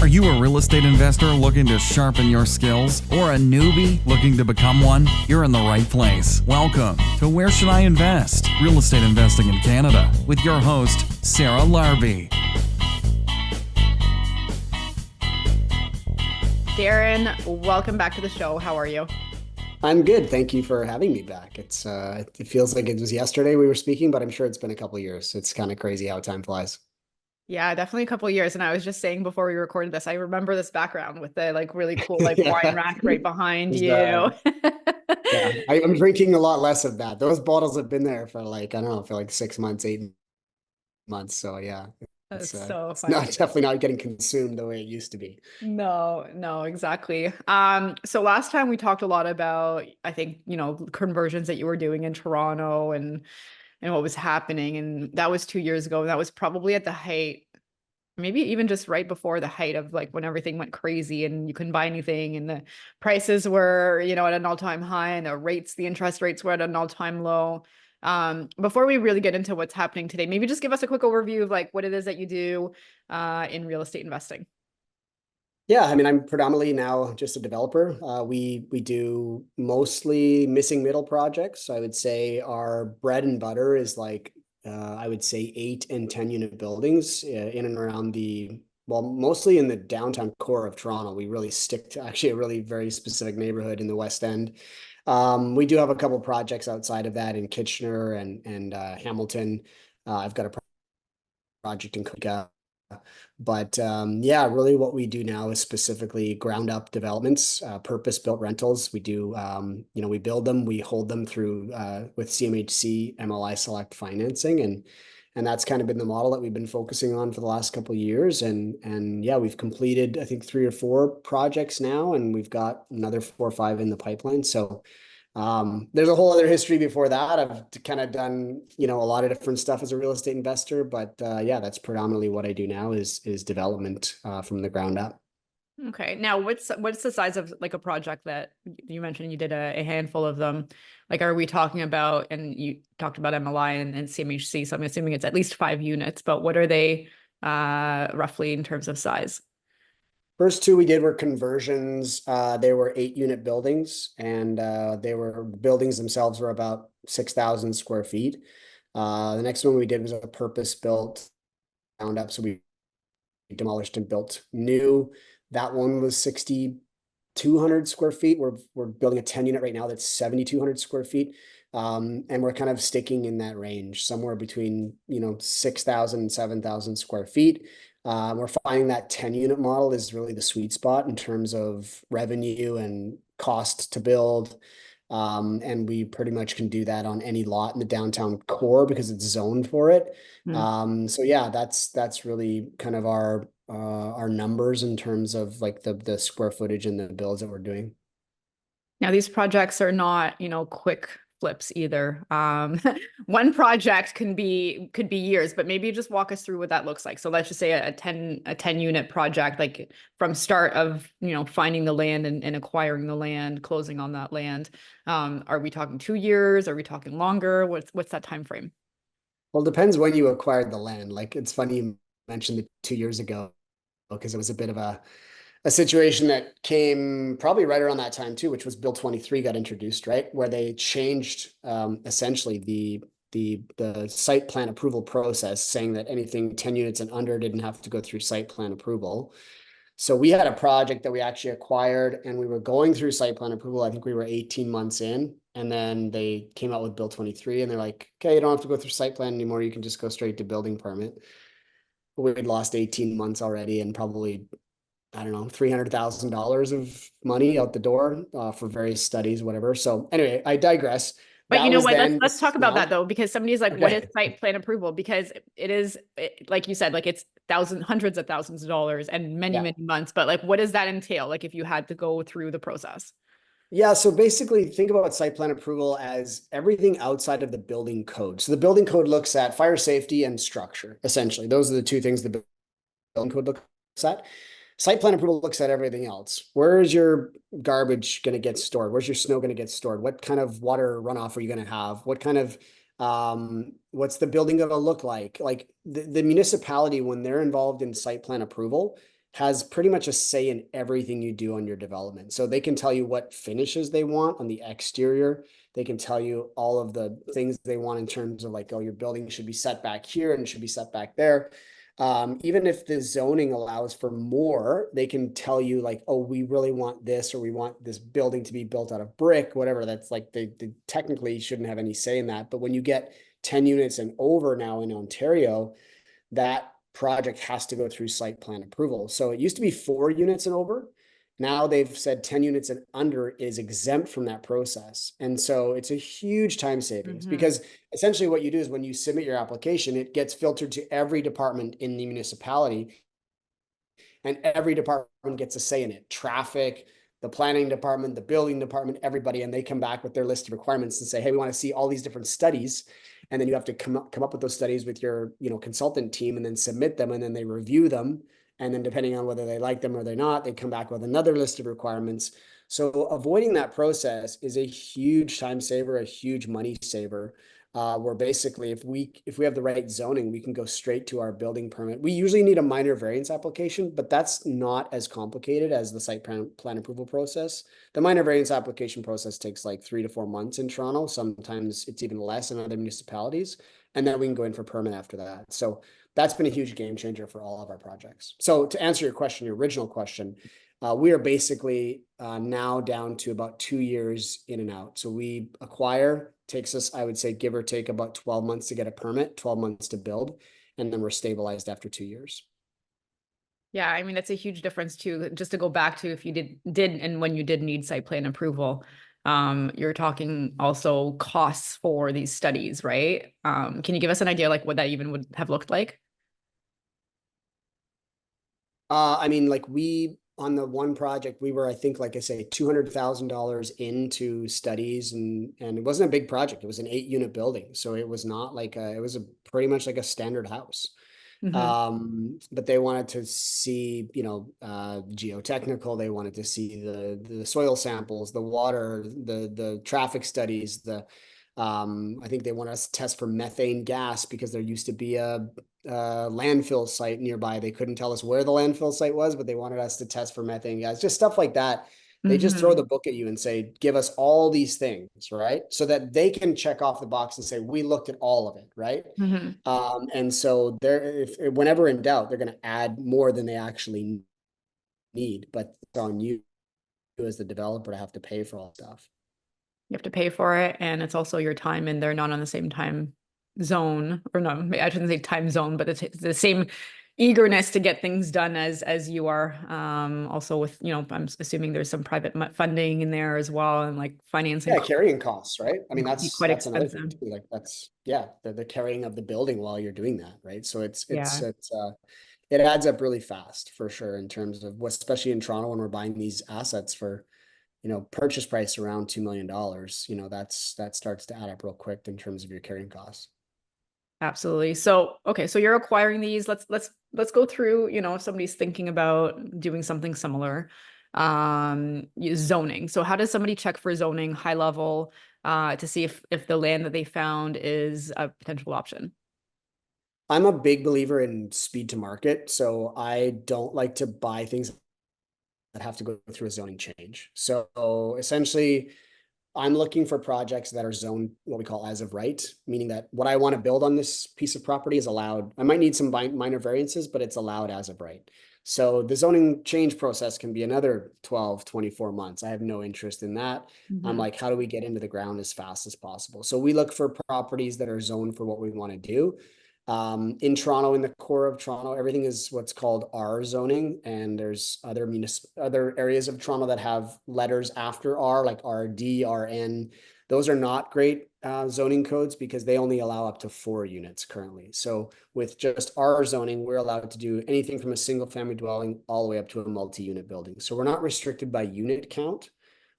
Are you a real estate investor looking to sharpen your skills or a newbie looking to become one? You're in the right place. Welcome to Where Should I Invest? Real Estate Investing in Canada with your host, Sarah Larby. Darren, welcome back to the show. How are you? I'm good. Thank you for having me back. It feels like it was yesterday we were speaking, but I'm sure it's been a couple of years. It's kind of crazy how time flies. Yeah, definitely a couple of years. And I was just saying before we recorded this, I remember this background with the really cool wine Yeah. rack right behind It's, you. yeah, I'm drinking a lot less of that. Those bottles have been there for I don't know, for 6 months, 8 months. So yeah, That's so it's not funny. definitely not getting consumed the way it used to be. No, exactly. So last time we talked a lot about, I think, conversions that you were doing in Toronto and what was happening. And that was 2 years ago. And that was probably at the height, maybe even just right before the height of when everything went crazy and you couldn't buy anything and the prices were, at an all-time high and the interest rates were at an all-time low. Before we really get into what's happening today, maybe just give us a quick overview of what it is that you do in real estate investing. Yeah, I mean, I'm predominantly now just a developer. We do mostly missing middle projects. So I would say our bread and butter is I would say 8 and 10 unit buildings in and around mostly in the downtown core of Toronto. We really stick to actually a really very specific neighborhood in the West End. We do have a couple projects outside of that in Kitchener and Hamilton. I've got a project in Cook. But yeah, really what we do now is specifically ground up developments, purpose-built rentals. We do, we build them, we hold them through with CMHC MLI Select financing. And that's kind of been the model that we've been focusing on for the last couple of years. And yeah, we've completed, I think, 3 or 4 projects now, and we've got another 4 or 5 in the pipeline. So there's a whole other history before that. I've kind of done, a lot of different stuff as a real estate investor, but yeah, that's predominantly what I do now is development from the ground up. Okay. Now, what's the size of a project that you mentioned you did a handful of them? Are we talking about, and you talked about MLI and CMHC, so I'm assuming it's at least 5 units, but what are they roughly in terms of size? First 2 we did were conversions. They were 8 unit buildings, and buildings themselves were about 6,000 square feet. The next one we did was a purpose-built ground up, so we demolished and built new. That one was 6,200 square feet. We're building a 10 unit right now that's 7,200 square feet. And we're kind of sticking in that range, somewhere between 6,000 and 7,000 square feet. We're finding that 10 unit model is really the sweet spot in terms of revenue and cost to build. And we pretty much can do that on any lot in the downtown core because it's zoned for it. So yeah, that's really kind of our numbers in terms of the square footage and the builds that we're doing. Now, these projects are not, quick flips either. One project could be years, but maybe just walk us through what that looks like. So let's just say a 10 unit project, from start of, finding the land and acquiring the land, closing on that land. Are we talking 2 years? Are we talking longer? What's that time frame? Well, it depends when you acquired the land. It's funny you mentioned the 2 years ago, because it was a bit of a situation that came probably right around that time too, which was Bill 23 got introduced, right? Where they changed essentially the site plan approval process, saying that anything 10 units and under didn't have to go through site plan approval. So we had a project that we actually acquired, and we were going through site plan approval. I think we were 18 months in, and then they came out with Bill 23, and they're like, okay, you don't have to go through site plan anymore. You can just go straight to building permit. We'd lost 18 months already, and probably, I don't know, $300,000 of money out the door for various studies, whatever. So anyway, I digress. But That you know was what? then. Let's talk about that though, because somebody's like, what is Okay. site plan approval? Because like you said, it's hundreds of thousands of dollars and many, Yeah. many months. But what does that entail? If you had to go through the process? Yeah, so basically think about site plan approval as everything outside of the building code. So the building code looks at fire safety and structure, essentially. Those are the 2 things the building code looks at. Site plan approval looks at everything else. Where is your garbage going to get stored? Where's your snow going to get stored? What kind of water runoff are you going to have? What kind of what's the building going to look like? The municipality, when they're involved in site plan approval, has pretty much a say in everything you do on your development. So they can tell you what finishes they want on the exterior. They can tell you all of the things they want in terms of like, oh, your building should be set back here and should be set back there. Even if the zoning allows for more, they can tell you like, oh, we really want this, or we want this building to be built out of brick, whatever. That's like, they technically shouldn't have any say in that. But when you get 10 units and over now in Ontario, that project has to go through site plan approval. So it used to be 4 units and over. Now they've said 10 units and under is exempt from that process. And so it's a huge time savings because essentially what you do is when you submit your application, it gets filtered to every department in the municipality, and every department gets a say in it. Traffic, the planning department, the building department, everybody, and they come back with their list of requirements and say, hey, we want to see all these different studies. And then you have to come up with those studies with your, consultant team, and then submit them, and then they review them. And then depending on whether they like them or they're not, they come back with another list of requirements. So avoiding that process is a huge time saver, a huge money saver. Where basically if we have the right zoning, we can go straight to our building permit. We usually need a minor variance application, but that's not as complicated as the site plan approval process. The minor variance application process takes like 3 to 4 months in Toronto. Sometimes it's even less in other municipalities. And then we can go in for permit after that. So that's been a huge game changer for all of our projects. So to answer your question, your original question, we are basically now down to about 2 years in and out. So we acquire, takes us, I would say, give or take about 12 months to get a permit, 12 months to build, and then we're stabilized after 2 years. Yeah, I mean, that's a huge difference too. Just to go back to if you did and when you did need site plan approval, you're talking also costs for these studies, right? Can you give us an idea like what that even would have looked like? I mean, like on the one project, we were, I think, like I say, $200,000 into studies, and it wasn't a big project. It was an 8-unit building. So it was not like it was pretty much like a standard house. But they wanted to see, geotechnical, they wanted to see the soil samples, the water, the traffic studies, I think they want us to test for methane gas because there used to be a landfill site nearby. They couldn't tell us where the landfill site was, but they wanted us to test for methane gas, just stuff like that. They just throw the book at you and say, give us all these things, right? So that they can check off the box and say, we looked at all of it, right? And so if whenever in doubt, they're going to add more than they actually need, but it's on you as the developer to have to pay for all stuff. You have to pay for it, and it's also your time, and they're not on the same time zone, or no, I shouldn't say time zone, but it's the same eagerness to get things done as you are. Also with, I'm assuming there's some private funding in there as well, and like financing. Yeah, carrying costs, right? I mean, that's quite another expensive. thing too. Like the carrying of the building while you're doing that, right? So it adds up really fast for sure in terms of especially in Toronto when we're buying these assets for, purchase price around $2 million, that starts to add up real quick in terms of your carrying costs. Absolutely. So, okay, so you're acquiring these. Let's go through, if somebody's thinking about doing something similar, zoning. So how does somebody check for zoning high level, to see if the land that they found is a potential option? I'm a big believer in speed to market. So I don't like to buy things that have to go through a zoning change. So essentially, I'm looking for projects that are zoned what we call as of right, meaning that what I want to build on this piece of property is allowed. I might need some minor variances, but it's allowed as of right. So the zoning change process can be another 12, 24 months. I have no interest in that. I'm like, how do we get into the ground as fast as possible? So we look for properties that are zoned for what we want to do. In Toronto, in the core of Toronto, everything is what's called R zoning, and there's other areas of Toronto that have letters after R, like RD, RN. Those are not great zoning codes because they only allow up to 4 units currently. So with just R zoning, we're allowed to do anything from a single family dwelling all the way up to a multi-unit building. So we're not restricted by unit count.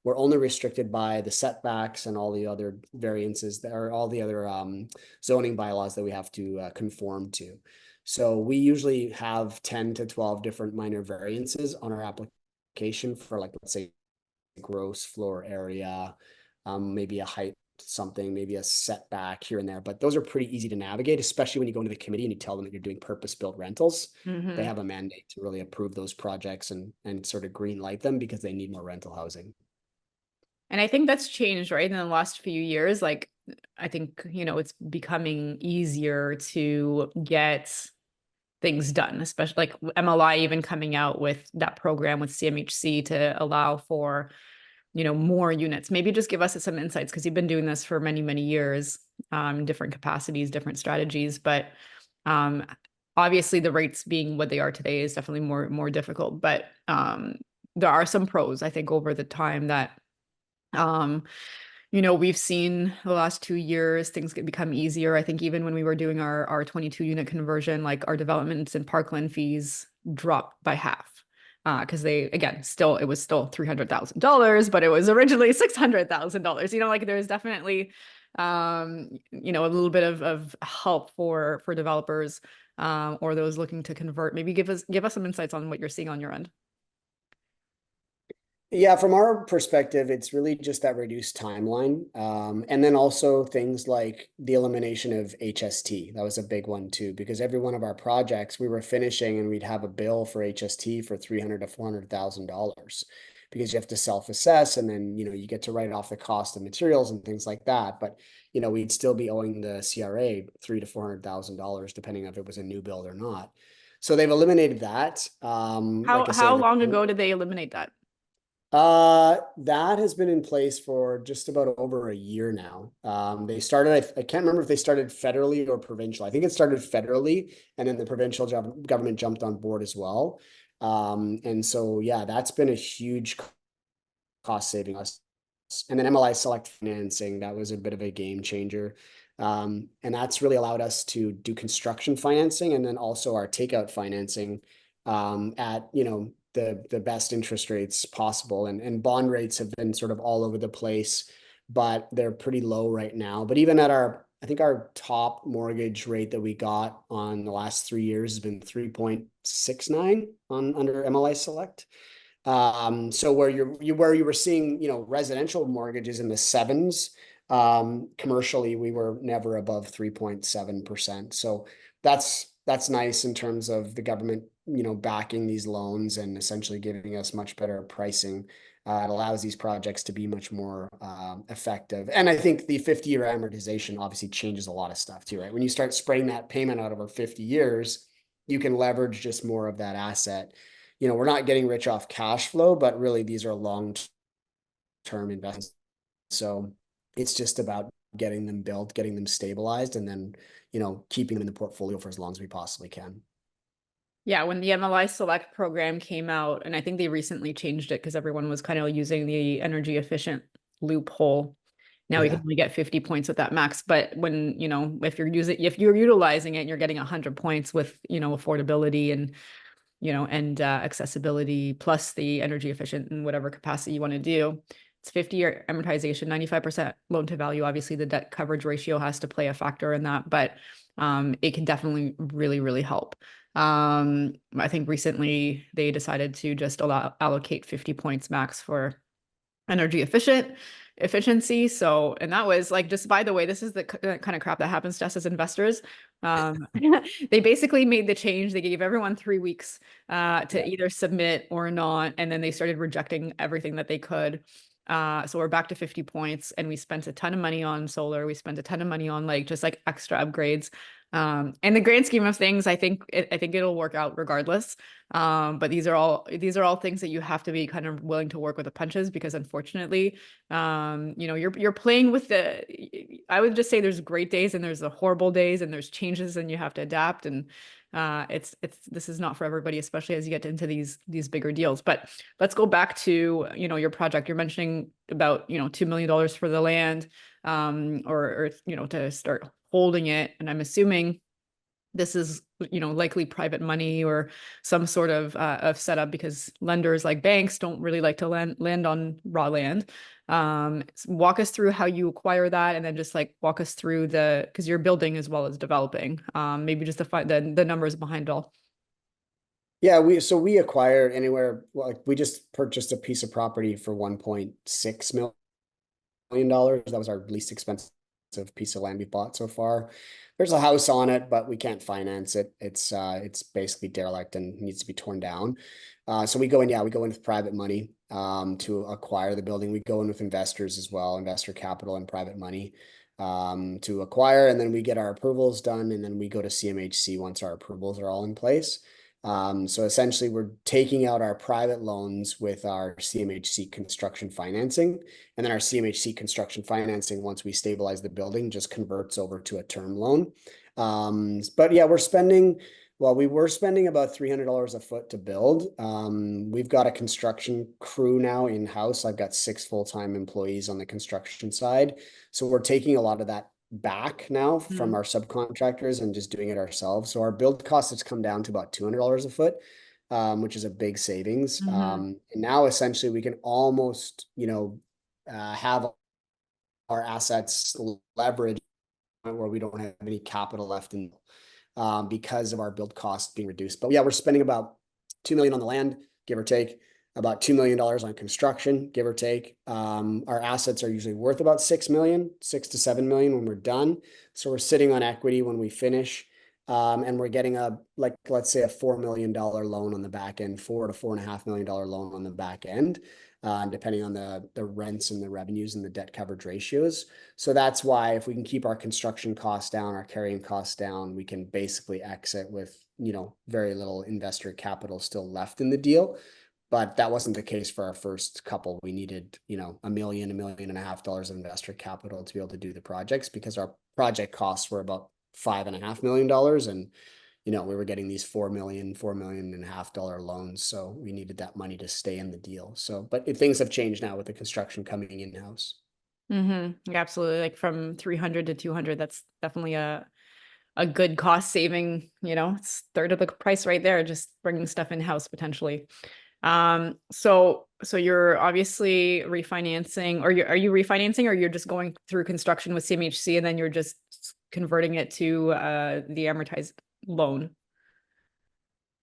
We're only restricted by the setbacks and all the other variances that are all the other zoning bylaws that we have to conform to. So we usually have 10 to 12 different minor variances on our application for, like, let's say gross floor area, maybe a height something, maybe a setback here and there, but those are pretty easy to navigate, especially when you go into the committee and you tell them that you're doing purpose-built rentals. They have a mandate to really approve those projects and sort of green light them because they need more rental housing. And I think that's changed, right? In the last few years, like, I think, it's becoming easier to get things done, especially like MLI even coming out with that program with CMHC to allow for, more units. Maybe just give us some insights, because you've been doing this for many, many years, different capacities, different strategies, but obviously the rates being what they are today is definitely more difficult. But there are some pros, I think, over the time that we've seen the last 2 years, things get become easier. I think even when we were doing our 22 unit conversion, like our developments and parkland fees dropped by half. Because it was still $300,000, but it was originally $600,000. Like there's definitely, a little bit of help for developers, or those looking to convert. Maybe give us some insights on what you're seeing on your end. Yeah, from our perspective, it's really just that reduced timeline. And then also things like the elimination of HST. That was a big one too, because every one of our projects we were finishing and we'd have a bill for HST for $300,000 to $400,000 because you have to self-assess, and then, you get to write off the cost of materials and things like that. But, we'd still be owing the CRA $300,000 to $400,000, depending if it was a new build or not. So they've eliminated that. Like I said, How long ago did they eliminate that? That has been in place for just about over a year now. They started, I can't remember if they started federally or provincial. I think it started federally, and then the provincial government jumped on board as well. And so, yeah, that's been a huge cost saving us. And then MLI Select financing, that was a bit of a game changer. And that's really allowed us to do construction financing, and then also our takeout financing, at, the best interest rates possible. And bond rates have been sort of all over the place, but they're pretty low right now. But even at I think our top mortgage rate that we got on the last 3 years has been 3.69 under MLI Select. So where you were seeing, residential mortgages in the sevens, commercially, we were never above 3.7%. So that's nice in terms of the government, backing these loans and essentially giving us much better pricing. It allows these projects to be much more effective. And I think the 50-year amortization obviously changes a lot of stuff too, right? When you start spreading that payment out over 50 years, you can leverage just more of that asset. We're not getting rich off cash flow, but really these are long-term investments. So it's just about getting them built, getting them stabilized, and then, keeping them in the portfolio for as long as we possibly can. Yeah, when the MLI Select program came out, and I think they recently changed it because everyone was kind of using the energy efficient loophole. Now you can only get 50 points with that max, but when, if you're utilizing it and you're getting 100 points with, affordability and, accessibility plus the energy efficient in whatever capacity you want to do, it's 50-year amortization, 95% loan to value. Obviously the debt coverage ratio has to play a factor in that, but it can definitely really, really help. I think recently they decided to just allocate 50 points max for energy efficiency. So, and that was like, just by the way, this is the kind of crap that happens to us as investors. They basically made the change. They gave everyone 3 weeks to either submit or not. And then they started rejecting everything that they could. So we're back to 50 points, and we spent a ton of money on solar. We spent a ton of money on just extra upgrades. In the grand scheme of things, I think it'll work out regardless. But these are all things that you have to be kind of willing to work with the punches, because unfortunately, you're playing with I would just say there's great days and there's the horrible days, and there's changes and you have to adapt. And this is not for everybody, especially as you get into these bigger deals. But let's go back to, your project. You're mentioning about, $2 million for the land, or to start holding it. And I'm assuming this is, likely private money or some sort of setup, because lenders like banks don't really like to land on raw land. Walk us through how you acquire that, and then just walk us through because you're building as well as developing, maybe just the numbers behind it all. Yeah, we acquire anywhere, we just purchased a piece of property for 1.6 million. million. That was our least expensive piece of land we bought so far. There's a house on it, but we can't finance it. It's basically derelict and needs to be torn down. So we go in with private money to acquire the building. We go in with investors as well, investor capital and private money to acquire, and then we get our approvals done, and then we go to CMHC once our approvals are all in place. So essentially we're taking out our private loans with our CMHC construction financing, and then our CMHC construction financing, once we stabilize the building, just converts over to a term loan. But yeah, we were spending about $300 a foot to build. We've got a construction crew now in-house. I've got 6 full-time employees on the construction side. So we're taking a lot of that back now from our subcontractors and just doing it ourselves. So our build cost has come down to about $200 a foot, which is a big savings. And now essentially we can almost, have our assets leveraged where we don't have any capital left in because of our build costs being reduced. But yeah, we're spending about $2 million on the land, give or take, about $2 million on construction, give or take. Our assets are usually worth about $6 to $7 million when we're done. So we're sitting on equity when we finish. And we're getting let's say a $4 million loan on the back end, $4 to $4.5 million loan on the back end, depending on the rents and the revenues and the debt coverage ratios. So that's why if we can keep our construction costs down, our carrying costs down, we can basically exit with, very little investor capital still left in the deal. But that wasn't the case for our first couple. We needed, $1 million, $1.5 million of investor capital to be able to do the projects, because our project costs were about $5.5 million, and we were getting these $4 million and a half dollar loans. So we needed that money to stay in the deal. So, but things have changed now with the construction coming in-house. Absolutely. Like from 300 to 200, that's definitely a good cost saving. It's a third of the price right there, just bringing stuff in-house potentially. So you're obviously refinancing, or are you refinancing, or you're just going through construction with CMHC and then you're just converting it to the amortized loan?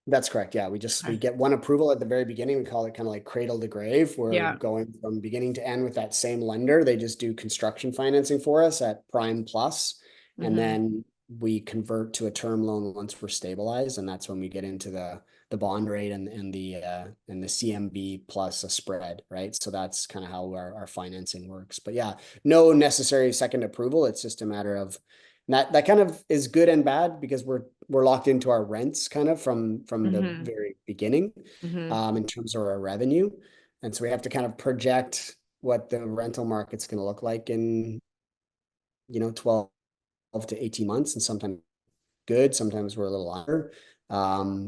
That's correct. Yeah, we get one approval at the very beginning. We call it kind of like cradle to grave. We're going from beginning to end with that same lender. They just do construction financing for us at Prime Plus, and then we convert to a term loan once we're stabilized, and that's when we get into the bond rate and the CMB plus a spread, right? So that's kind of how our financing works. But yeah, no necessary second approval. It's just a matter of that kind of is good and bad, because we're locked into our rents kind of from the very beginning in terms of our revenue. And so we have to kind of project what the rental market's going to look like in 12 to 18 months, and sometimes good, sometimes we're a little under.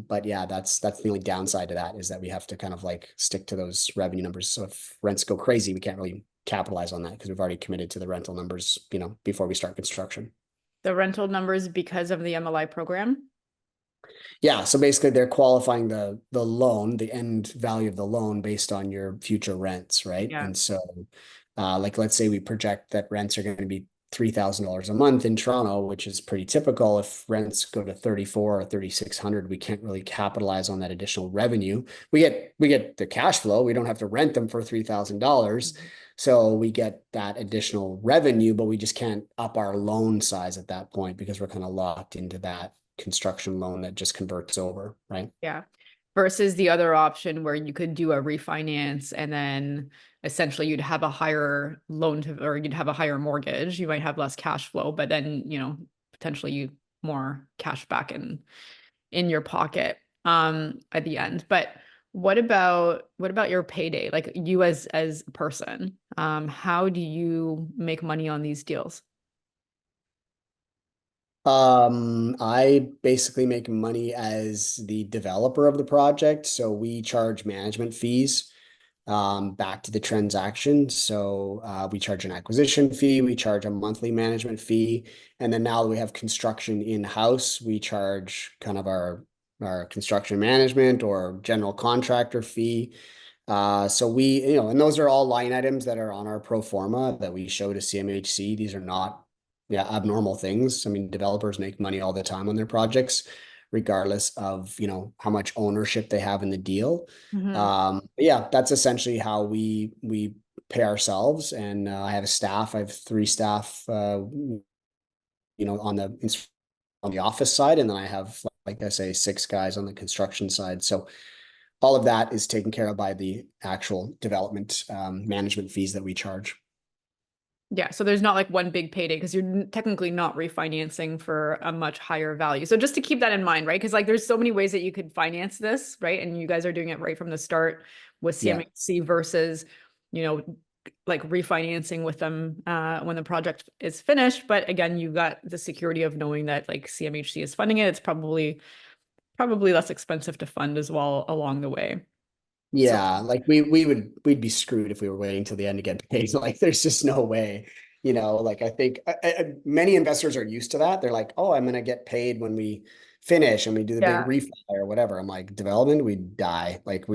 But yeah, that's the only downside to that, is that we have to kind of stick to those revenue numbers. So if rents go crazy, we can't really capitalize on that because we've already committed to the rental numbers, before we start construction. The rental numbers because of the MLI program? Yeah, so basically they're qualifying the loan, the end value of the loan based on your future rents, right? Yeah. And so let's say we project that rents are going to be $3,000 a month in Toronto, which is pretty typical. If rents go to 34 or 3,600, we can't really capitalize on that additional revenue. We get the cash flow. We don't have to rent them for $3,000. So we get that additional revenue, but we just can't up our loan size at that point because we're kind of locked into that construction loan that just converts over, right? Yeah. Versus the other option where you could do a refinance and then essentially you'd have a higher loan or you'd have a higher mortgage. You might have less cash flow, but then, potentially more cash back in your pocket at the end. But what about your payday? Like you as a person, how do you make money on these deals? I basically make money as the developer of the project. So we charge management fees back to the transaction. So we charge an acquisition fee, we charge a monthly management fee, and then now that we have construction in-house, we charge kind of our construction management or general contractor fee. So we, and those are all line items that are on our pro forma that we show to CMHC. These are not abnormal things. I mean, developers make money all the time on their projects, regardless of, how much ownership they have in the deal. Yeah, that's essentially how we pay ourselves. And I have a staff. I have 3 staff, on the office side, and then I have, like I say, 6 guys on the construction side. So all of that is taken care of by the actual development management fees that we charge. Yeah, so there's not like one big payday because you're technically not refinancing for a much higher value. So just to keep that in mind, right? Because like there's so many ways that you could finance this, right? And you guys are doing it right from the start with CMHC versus, like refinancing with them when the project is finished. But again, you got the security of knowing that like CMHC is funding it. It's probably less expensive to fund as well along the way. So Yeah, like we'd be screwed if we were waiting till the end to get paid. Like there's just no way, like I think many investors are used to that. They're like, oh, I'm gonna get paid when we finish and we do the big yeah. refi or whatever. I'm like, development, we die. Like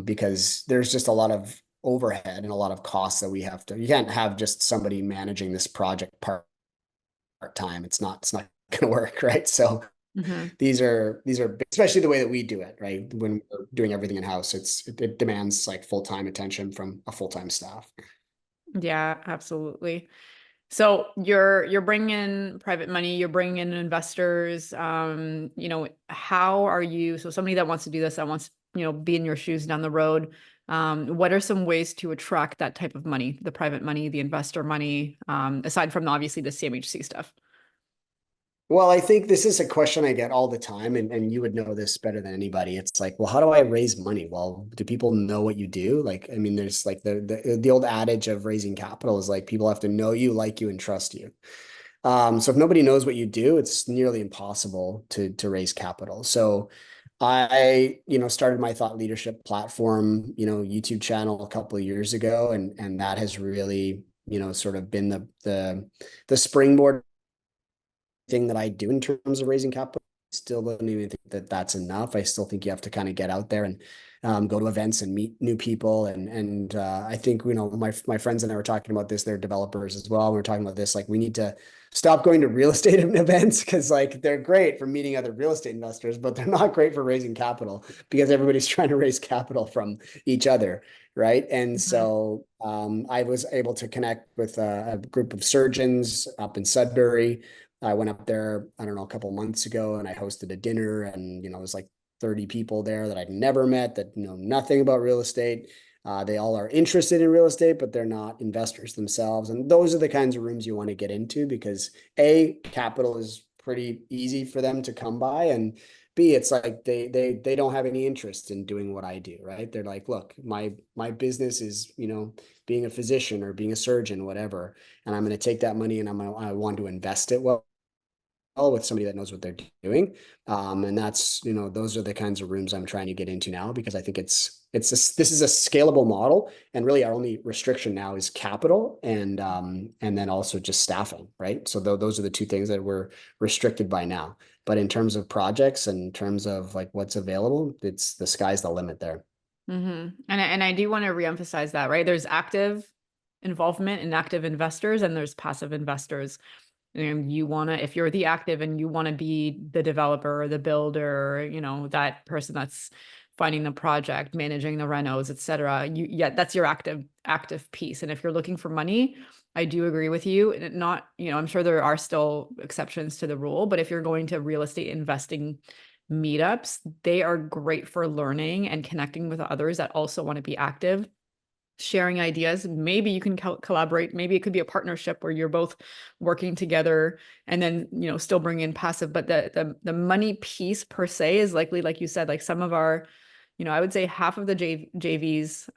because there's just a lot of overhead and a lot of costs that you can't have just somebody managing this project part-time. It's not gonna work, right? So Mhm. these are especially the way that we do it, right? When we're doing everything in-house, it demands like full-time attention from a full-time staff. Yeah, absolutely. So you're bringing in private money, you're bringing in investors. How are you? So somebody that wants to do this, that wants, be in your shoes down the road. What are some ways to attract that type of money, the private money, the investor money, aside from obviously the CMHC stuff? Well, I think this is a question I get all the time, and you would know this better than anybody. It's like, well, how do I raise money? Well, do people know what you do? Like, I mean, there's like the old adage of raising capital is like people have to know you, like you, and trust you. So if nobody knows what you do, it's nearly impossible to raise capital. So I, started my thought leadership platform, YouTube channel a couple of years ago, and that has really, sort of been the springboard thing that I do in terms of raising capital. I still don't even think that that's enough. I still think you have to kind of get out there and go to events and meet new people. And I think, my friends and I were talking about this, they're developers as well. We're talking about this, like we need to stop going to real estate events because like they're great for meeting other real estate investors, but they're not great for raising capital because everybody's trying to raise capital from each other. Right. And Mhm. so I was able to connect with a group of surgeons up in Sudbury. I went up there, I don't know, a couple months ago, and I hosted a dinner, and it was like 30 people there that I'd never met, that know nothing about real estate. They all are interested in real estate, but they're not investors themselves. And those are the kinds of rooms you want to get into because A, capital is pretty easy for them to come by, and B, it's like they don't have any interest in doing what I do, right? They're like, look, my business is, being a physician or being a surgeon, whatever, and I'm going to take that money and I want to invest it with somebody that knows what they're doing. And that's, those are the kinds of rooms I'm trying to get into now because I think this is a scalable model. And really our only restriction now is capital and then also just staffing, right? So those are the 2 things that we're restricted by now. But in terms of projects and in terms of like what's available, it's the sky's the limit there. And I do want to reemphasize that, right? There's active involvement and active investors, and there's passive investors. And if you're the active and you want to be the developer or the builder, that person that's finding the project, managing the renos, et cetera, that's your active piece. And if you're looking for money, I do agree with you. And I'm sure there are still exceptions to the rule, but if you're going to real estate investing meetups, they are great for learning and connecting with others that also want to be active, sharing ideas. Maybe you can collaborate. Maybe it could be a partnership where you're both working together and then, still bring in passive. But the money piece per se is likely, like you said, like some of our, I would say half of the JVs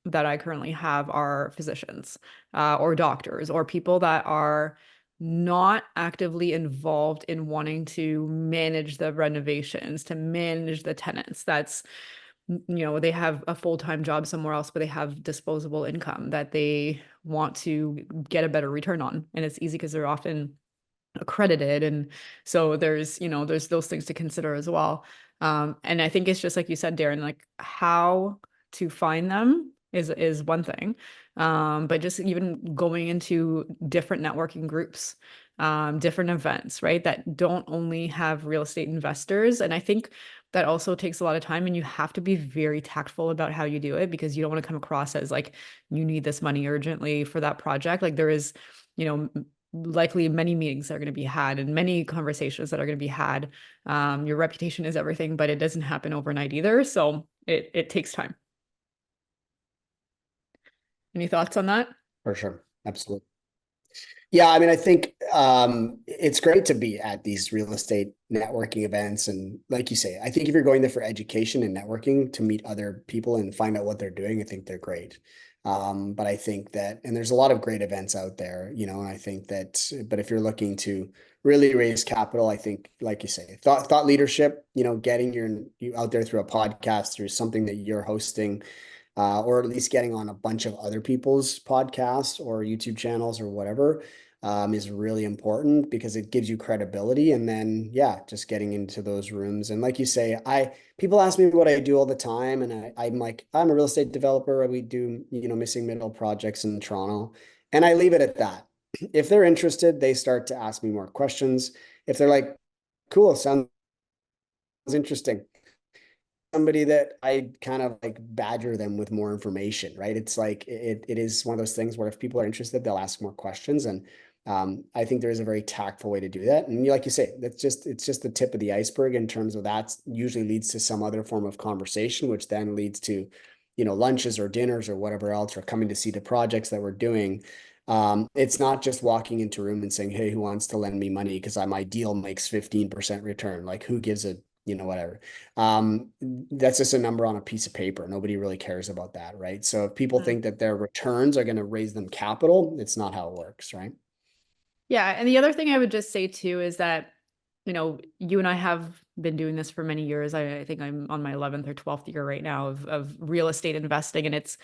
that I currently have are physicians or doctors or people that are not actively involved in wanting to manage the renovations, to manage the tenants. They have a full-time job somewhere else, but they have disposable income that they want to get a better return on. And it's easy because they're often accredited. And so there's those things to consider as well. And I think it's just like you said, Darren, like how to find them is one thing. But just even going into different networking groups, different events, right? That don't only have real estate investors. And I think that also takes a lot of time, and you have to be very tactful about how you do it, because you don't want to come across as like you need this money urgently for that project. Like there is, you know, likely many meetings that are going to be had and many conversations that are going to be had. Your reputation is everything, but it doesn't happen overnight either. So it takes time. Any thoughts on that? For sure. Absolutely. Yeah, I mean, I think it's great to be at these real estate networking events. And like you say, I think if you're going there for education and networking to meet other people and find out what they're doing, I think they're great. But I think that, and there's a lot of great events out there, you know, and I think that, but if you're looking to really raise capital, I think, like you say, thought leadership, you know, getting you out there through a podcast, through something that you're hosting, or at least getting on a bunch of other people's podcasts or YouTube channels or whatever, is really important because it gives you credibility. And then, yeah, just getting into those rooms. And like you say, people ask me what I do all the time. And I'm like, I'm a real estate developer. We do, you know, missing middle projects in Toronto. And I leave it at that. If they're interested, they start to ask me more questions. If they're like, cool, sounds interesting, somebody that I kind of like badger them with more information, right? It's like it is one of those things where if people are interested, they'll ask more questions. And I think there is a very tactful way to do that. And like you say, it's just the tip of the iceberg in terms of that usually leads to some other form of conversation, which then leads to, you know, lunches or dinners or whatever else, or coming to see the projects that we're doing. It's not just walking into a room and saying, hey, who wants to lend me money? Because my deal makes 15% return. Like who gives a, you know, whatever. That's just a number on a piece of paper. Nobody really cares about that, right? So if people think that their returns are going to raise them capital, it's not how it works, right? Yeah. And the other thing I would just say too is that, you know, you and I have been doing this for many years. I think I'm on my 11th or 12th year right now of real estate investing. And it's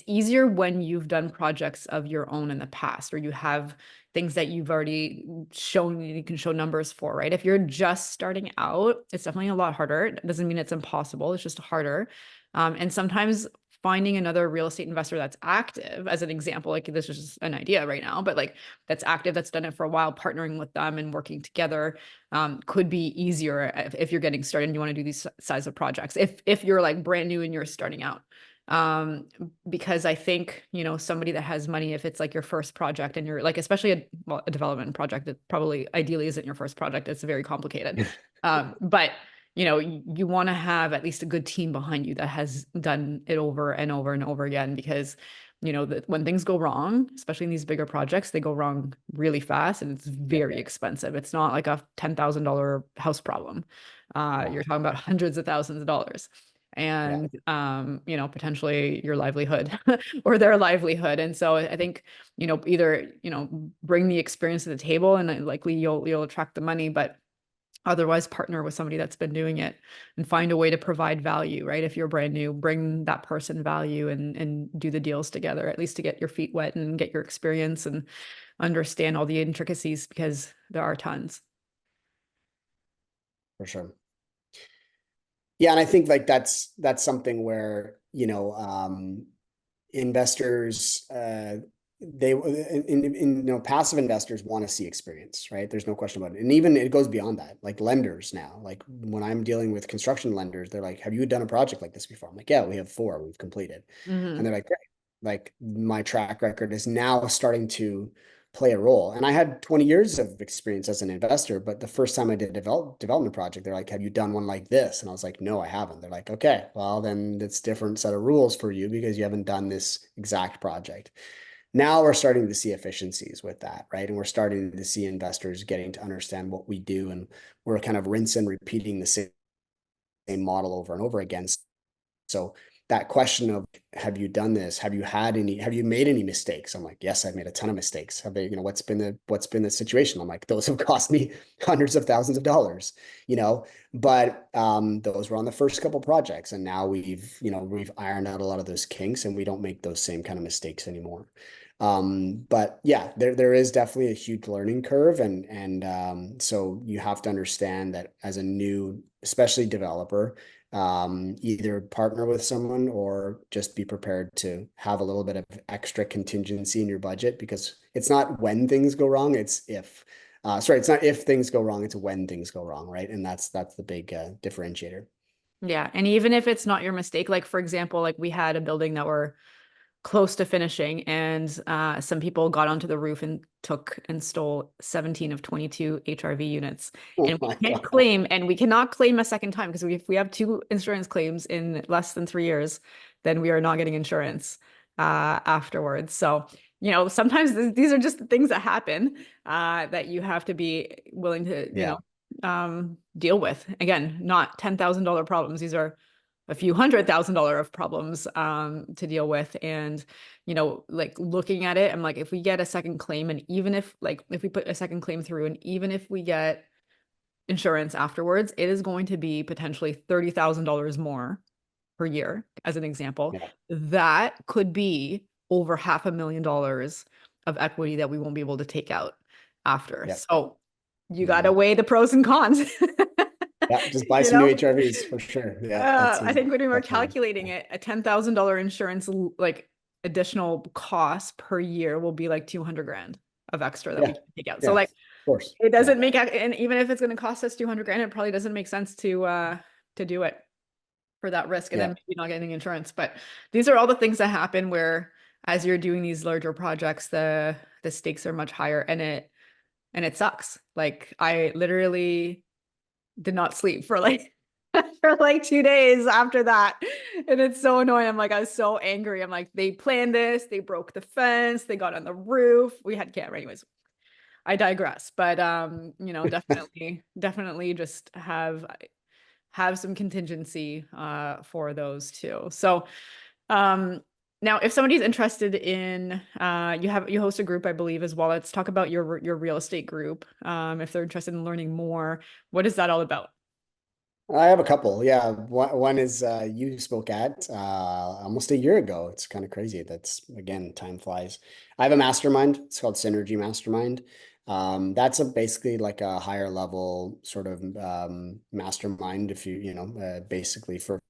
easier when you've done projects of your own in the past, or you have things that you've already shown, you can show numbers for, right? If you're just starting out, it's definitely a lot harder. It doesn't mean it's impossible. It's just harder. And sometimes finding another real estate investor that's active, as an example, like this is just an idea right now, but like that's active, that's done it for a while, partnering with them and working together, could be easier if you're getting started and you want to do these size of projects. If you're like brand new and you're starting out, because I think, you know, somebody that has money, if it's like your first project and you're like, especially a development project that probably ideally isn't your first project, it's very complicated. But you know, you want to have at least a good team behind you that has done it over and over and over again, because, you know, that when things go wrong, especially in these bigger projects, they go wrong really fast and it's very expensive. It's not like a $10,000 house problem. You're talking about hundreds of thousands of dollars. And you know, potentially your livelihood or their livelihood. And so I think, you know, either, you know, bring the experience to the table and likely you'll attract the money, but otherwise partner with somebody that's been doing it and find a way to provide value, right? If you're brand new, bring that person value and do the deals together, at least to get your feet wet and get your experience and understand all the intricacies, because there are tons. For sure. Yeah, and I think like that's something where, you know, investors, they in you know, passive investors want to see experience, right? There's no question about it. And even it goes beyond that. Like lenders now, like when I'm dealing with construction lenders, they're like, have you done a project like this before? I'm like, yeah, we have 4 we've completed. And they're like, great. Like my track record is now starting to play a role. And I had 20 years of experience as an investor, but the first time I did a development project, they're like, have you done one like this? And I was like, no, I haven't. They're like, okay, well, then it's different set of rules for you because you haven't done this exact project. Now we're starting to see efficiencies with that, right? And we're starting to see investors getting to understand what we do, and we're kind of rinse and repeating the same model over and over again. So that question of, have you done this? Have you made any mistakes? I'm like, yes, I've made a ton of mistakes. Have they, you know, what's been the situation? I'm like, those have cost me hundreds of thousands of dollars, you know, but those were on the first couple projects. And now we've ironed out a lot of those kinks and we don't make those same kind of mistakes anymore. But yeah, there is definitely a huge learning curve. And so you have to understand that as a new, especially developer, either partner with someone or just be prepared to have a little bit of extra contingency in your budget, because it's not when things go wrong, it's if. It's not if things go wrong, it's when things go wrong, right? And that's the big differentiator. Yeah. And even if it's not your mistake, like for example, like we had a building that were close to finishing and some people got onto the roof and stole 17 of 22 HRV units. Oh And we my can't God. claim, and we cannot claim a second time because if we have 2 insurance claims in less than 3 years, then we are not getting insurance afterwards. So, sometimes these are just the things that happen that you have to be willing to, Yeah. deal with. Again, not $10,000 problems. These are a few $100,000 of problems to deal with. And, like looking at it, I'm like, if we get a second claim, and even if we put a second claim through, and even if we get insurance afterwards, it is going to be potentially $30,000 more per year, as an example. Yeah. That could be over $500,000 of equity that we won't be able to take out after. Yeah. So you got to Mhm. weigh the pros and cons. Yeah. Just buy You some new know? HRVs for sure. Yeah. That's I think when we were definitely. calculating it, a $10,000 insurance, like additional cost per year will be like 200 grand of extra that we Yeah. can take out. So Yeah. Of like, course. it Yeah. doesn't make, and even if it's going to cost us 200 grand, it probably doesn't make sense to do it for that risk and then Yeah. maybe not getting insurance. But these are all the things that happen where, as you're doing these larger projects, the stakes are much higher, and it sucks. Like I literally did not sleep for like for like 2 days after that. And it's so annoying. I'm like, I was so angry. I'm like, they planned this, they broke the fence, they got on the roof. We had camera anyways. I digress. But definitely just have some contingency for those too. So now if somebody's interested in you host a group, I believe, as well. Let's talk about your real estate group. If they're interested in learning more, what is that all about? I have a couple. Yeah. One is you spoke at almost a year ago. It's kind of crazy. That's again, time flies. I have a mastermind. It's called Synergy Mastermind. That's basically like a higher level sort of mastermind, if basically for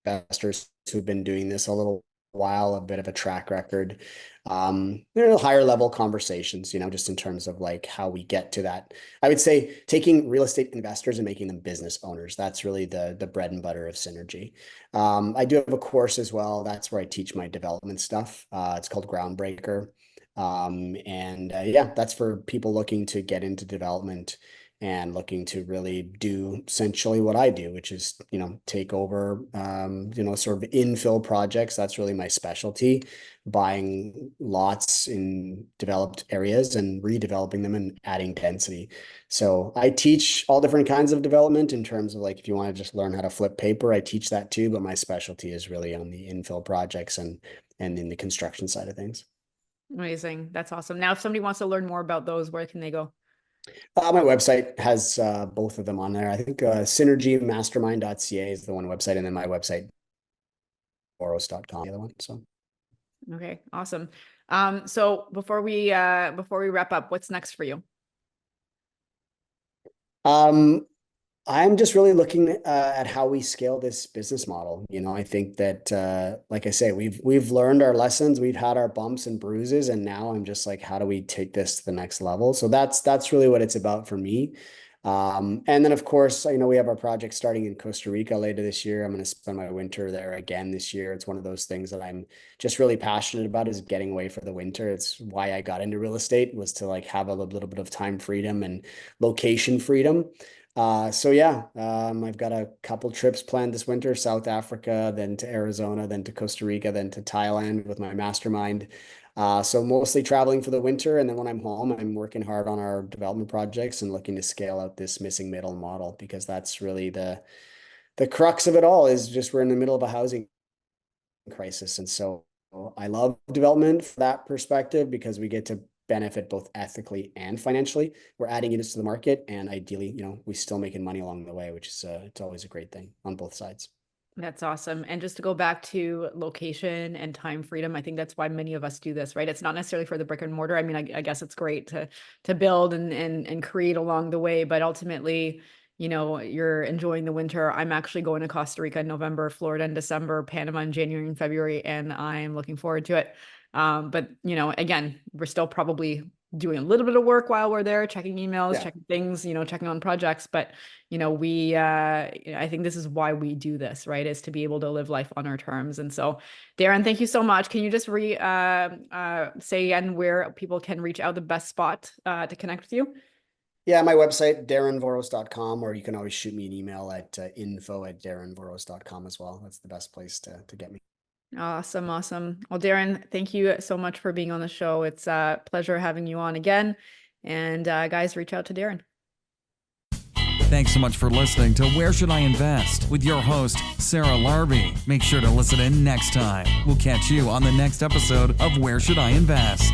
investors who've been doing this a little while, a bit of a track record. There are higher level conversations, just in terms of like how we get to that. I would say taking real estate investors and making them business owners. That's really the bread and butter of Synergy. I do have a course as well. That's where I teach my development stuff. It's called Groundbreaker. And yeah, that's for people looking to get into development and looking to really do essentially what I do, which is, take over, sort of infill projects. That's really my specialty, buying lots in developed areas and redeveloping them and adding density. So I teach all different kinds of development in terms of like, if you want to just learn how to flip paper, I teach that too, but my specialty is really on the infill projects and in the construction side of things. Amazing. That's awesome. Now, if somebody wants to learn more about those, where can they go? My website has both of them on there. I think synergymastermind.ca is the one website, and then my website, voros.com, the other one. So, Okay, awesome. So before we wrap up, what's next for you? I'm just really looking at how we scale this business model. I think that, like I say, we've learned our lessons, we've had our bumps and bruises, and now I'm just like, how do we take this to the next level? So that's really what it's about for me. And then of course, we have our project starting in Costa Rica later this year. I'm going to spend my winter there again this year. It's one of those things that I'm just really passionate about, is getting away for the winter. It's why I got into real estate, was to like have a little bit of time freedom and location freedom. So yeah, I've got a couple trips planned this winter: South Africa, then to Arizona, then to Costa Rica, then to Thailand with my mastermind. So mostly traveling for the winter, and then when I'm home, I'm working hard on our development projects and looking to scale out this missing middle model, because that's really the crux of it all. Is just we're in the middle of a housing crisis, and so I love development from that perspective, because we get to benefit both ethically and financially. We're adding units to the market, and ideally, we still making money along the way, which is it's always a great thing on both sides. That's awesome. And just to go back to location and time freedom, I think that's why many of us do this, right? It's not necessarily for the brick and mortar. I mean, I guess it's great to build and create along the way, but ultimately, you're enjoying the winter. I'm actually going to Costa Rica in November, Florida in December, Panama in January and February, and I'm looking forward to it. But again, we're still probably doing a little bit of work while we're there, checking emails, Yeah. checking things, checking on projects. But, I think this is why we do this, right? Is to be able to live life on our terms. And so, Darren, thank you so much. Can you just say again where people can reach out, the best spot to connect with you? Yeah, my website, darrenvoros.com, or you can always shoot me an email at info@darrenvoros.com as well. That's the best place to get me. Awesome. Well, Darren, thank you so much for being on the show. It's a pleasure having you on again. And guys, reach out to Darren. Thanks so much for listening to Where Should I Invest with your host, Sarah Larby. Make sure to listen in next time. We'll catch you on the next episode of Where Should I Invest?